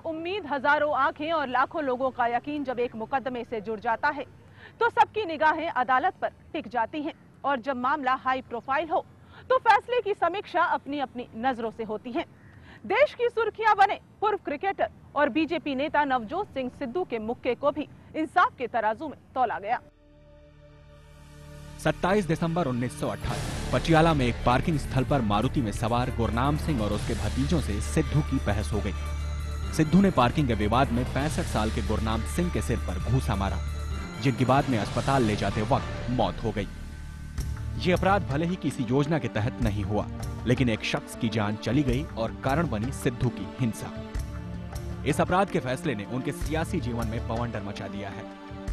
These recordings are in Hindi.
एक उम्मीद, हजारों आंखें और लाखों लोगों का यकीन जब एक मुकदमे से जुड़ जाता है तो सबकी निगाहें अदालत पर टिक जाती हैं। और जब मामला हाई प्रोफाइल हो तो फैसले की समीक्षा अपनी अपनी नजरों से होती है। देश की सुर्खियां बने पूर्व क्रिकेटर और बीजेपी नेता नवजोत सिंह सिद्धू के मुक्के को भी इंसाफ के तराजू में तौला गया। 27 दिसंबर 1928 पटियाला में एक पार्किंग स्थल पर मारुति में सवार गुरनाम सिंह और उसके भतीजों से सिद्धू की बहस हो गई। सिद्धू ने पार्किंग के विवाद में 65 साल के गुरनाम सिंह के सिर पर घूंसा मारा, जिनकी बाद में अस्पताल ले जाते वक्त मौत हो गई। ये अपराध भले ही किसी योजना के तहत नहीं हुआ, लेकिन एक शख्स की जान चली गई और कारण बनी सिद्धू की हिंसा। इस अपराध के फैसले ने उनके सियासी जीवन में बवंडर मचा दिया है।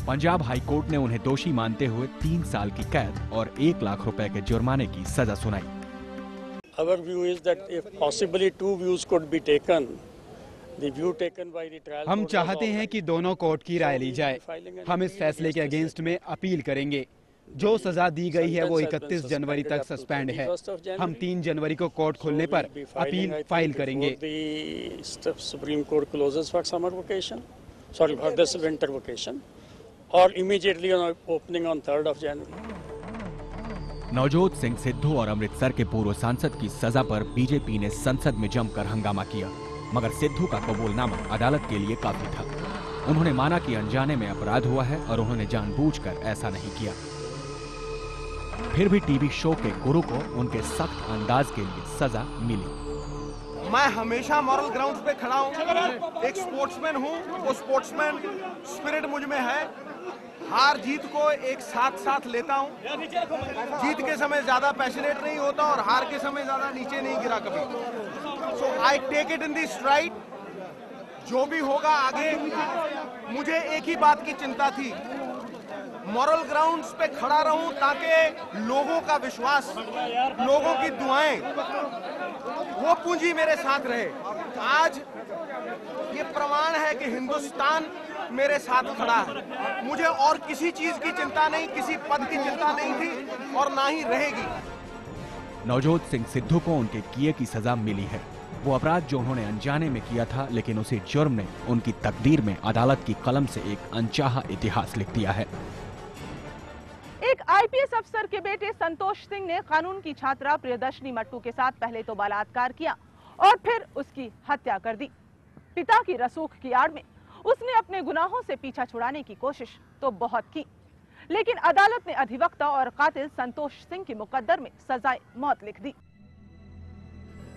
पंजाब हाई कोर्ट ने उन्हें दोषी मानते हुए 3 साल की कैद और 1 लाख रुपए के जुर्माने की सजा सुनाई। Our view is that if possibly 2 views could be taken, the view taken by the trial हम चाहते हैं कि दोनों कोर्ट की राय ली जाए। हम इस फैसले के अगेंस्ट में अपील करेंगे। जो सजा दी गई है वो 31 जनवरी तक सस्पेंड है। हम 3 जनवरी को कोर्ट खुलने पर अपील फाइल करेंगे। Supreme court closes for summer vacation, sorry for this winter vacation, और immediately opening on 3 January. Navjot Singh Sidhu और अमृतसर के पूर्व सांसद की सजा पर बीजेपी ने संसद में जमकर हंगामा किया, मगर सिद्धू का कबूलनामा अदालत के लिए काफी था। उन्होंने माना कि अनजाने में अपराध हुआ है और उन्होंने जानबूझकर ऐसा नहीं किया। फिर भी टीवी शो के गुरु को उनके सख्त अंदाज के लिए सजा मिली। मैं हमेशा मॉरल ग्राउंड्स पे खड़ा हूँ। एक स्पोर्ट्समैन हूँ, वो स्पोर्ट्समैन स्पिरिट मुझ में है। हार जीत को एक साथ लेता हूँ। जीत के समय ज्यादा पैशनेट नहीं होता और हार के समय ज्यादा नीचे नहीं गिरा कभी। So I take it in the stride. जो भी होगा आगे, मुझे एक ही बात की चिंता थी, मॉरल ग्राउंड्स पे खड़ा रहूं ताकि लोगों का विश्वास, लोगों की दुआएं, वो पूंजी मेरे साथ रहे। आज ये प्रमाण है कि हिंदुस्तान मेरे साथ खड़ा है। मुझे और किसी चीज की चिंता नहीं, किसी पद की चिंता नहीं थी और ना ही रहेगी। नवजोत सिंह सिद्धू को उनके किए की सजा मिली है। वो अपराध जो उन्होंने अनजाने में किया था, लेकिन उसी जुर्म ने उनकी तकदीर में अदालत की कलम से एक अनचाहा इतिहास लिख दिया है। एक आईपीएस अफसर के बेटे संतोष सिंह ने कानून की छात्रा प्रियदर्शनी मट्टू के साथ पहले तो बलात्कार किया और फिर उसकी हत्या कर दी। पिता की रसूख की आड़ में उसने अपने गुनाहों से पीछा छुड़ाने की कोशिश तो बहुत की, लेकिन अदालत ने अधिवक्ता और कातिल संतोष सिंह की मुकद्दर में सजाए मौत लिख दी।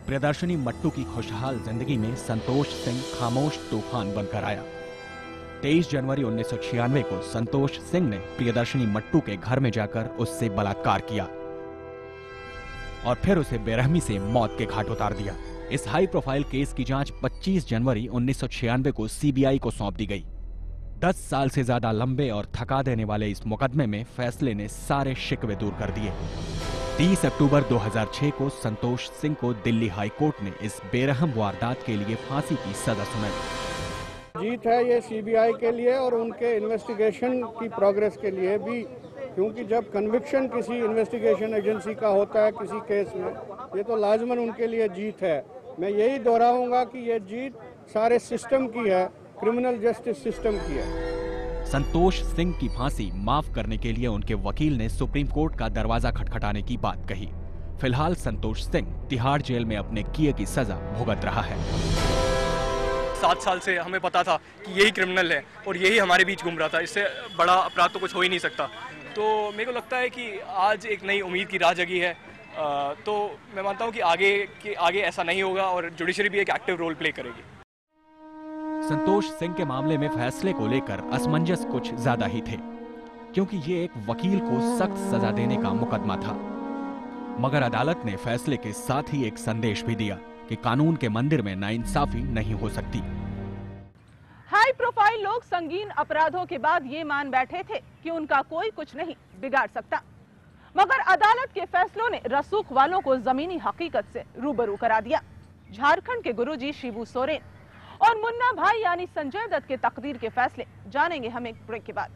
प्रियदर्शनी मट्टू की खुशहाल जिंदगी में संतोष सिंह खामोश तूफान बनकर आया। 23 जनवरी 1996 को संतोष सिंह ने प्रियदर्शनी मट्टू के घर में जाकर उससे बलात्कार किया और फिर उसे बेरहमी से मौत के घाट उतार दिया। इस हाई प्रोफाइल केस की जांच 25 जनवरी 1996 को सीबीआई को सौंप दी गई। 10 साल से ज्यादा लंबे और थका देने वाले इस मुकदमे में फैसले ने सारे शिकवे दूर कर दिए। 30 अक्टूबर 2006 को संतोष सिंह को दिल्ली हाई कोर्ट ने इस बेरहम वारदात के लिए फांसी की सजा सुनाई। जीत है ये सीबीआई के लिए और उनके इन्वेस्टिगेशन की प्रोग्रेस के लिए भी, क्योंकि जब कन्विक्शन किसी इन्वेस्टिगेशन एजेंसी का होता है किसी केस में, ये तो लाजमन उनके लिए जीत है। मैं यही दोहराऊंगा कि ये जीत सारे सिस्टम की है, क्रिमिनल जस्टिस सिस्टम की है। संतोष सिंह की फांसी माफ करने के लिए उनके वकील ने सुप्रीम कोर्ट का दरवाजा खटखटाने की बात कही। फिलहाल संतोष सिंह तिहाड़ जेल में अपने किए की सजा भुगत रहा है। 7 साल से हमें पता था कि यही क्रिमिनल है और यही हमारे बीच घूम रहा था। इससे बड़ा अपराध तो कुछ हो ही नहीं सकता। तो मेरे को लगता है कि आज एक नई उम्मीद की राह जगी है। तो मैं मानता हूं कि आगे ऐसा नहीं होगा और जुडिशरी भी एक एक्टिव रोल प्ले करेगी। संतोष सिंह के मामले में फैसले को लेकर असमंजस कुछ ज्यादा ही थे, क्योंकि ये एक वकील को सख्त सजा देने का मुकदमा था। मगर अदालत ने फैसले के साथ ही एक संदेश भी दिया कि कानून के मंदिर में नाइंसाफी नहीं हो सकती। हाई प्रोफाइल लोग संगीन अपराधों के बाद ये मान बैठे थे कि उनका कोई कुछ नहीं बिगाड़ सकता, मगर अदालत के फैसलों ने रसूख वालों को जमीनी हकीकत से रूबरू करा दिया। झारखंड के गुरुजी शिबू सोरेन और मुन्ना भाई यानी संजय दत्त के तकदीर के फैसले जानेंगे हम एक ब्रेक के बाद।